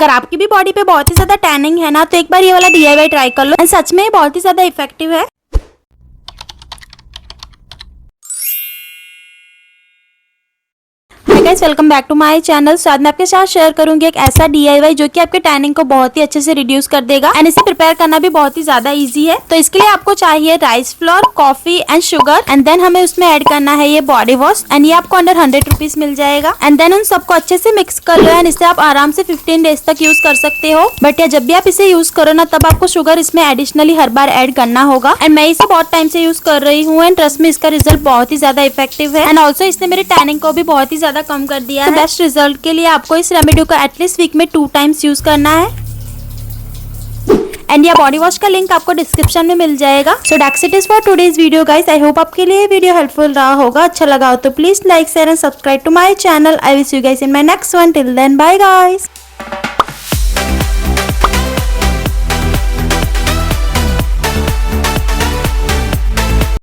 अगर आपकी भी बॉडी पे बहुत ही ज्यादा टैनिंग है ना, तो एक बार ये वाला DIY ट्राई कर लो एंड सच में ये बहुत ही ज्यादा इफेक्टिव है। Hi guys, welcome back to my channel. आज मैं आपके साथ शेयर करूंगी एक ऐसा DIY जो कि आपके टैनिंग को बहुत ही अच्छे से रिड्यूस कर देगा एंड इसे प्रिपेयर करना भी बहुत ही ज्यादा इजी है। तो इसके लिए आपको चाहिए rice flour, coffee and sugar and then हमें उसमें ऐड करना है ये बॉडी वॉश एंड ये आपको अंडर 100 रुपीज मिल जाएगा। एंड देन उन सबको अच्छे से मिक्स कर लो एंड इसे आप आराम से 15 डेज तक यूज कर सकते हो। बट या जब भी आप इसे यूज करो ना, तब आपको शुगर इसमें एडिशनली हर बार ऐड करना होगा। एंड मैं इसे बहुत टाइम से यूज कर रही हूँ एंड ट्रस्ट में इसका रिजल्ट बहुत ही ज्यादा इफेक्टिव है एंड ऑल्सो इसने मेरे टैनिंग को भी बहुत ही ज्यादा कम कर दिया है। बेस्ट रिजल्ट के लिए आपको इस रेमेडी को एटलीस्ट वीक में 2 टाइम्स यूज करना है एंड या बॉडी वॉश का लिंक आपको डिस्क्रिप्शन में मिल जाएगा। So that's it is for today's video guys. I hope आपके लिए वीडियो हेल्पफुल रहा होगा। अच्छा लगा हो तो please like, share and subscribe to my channel. I will see you guys in my next one. Till then bye guys.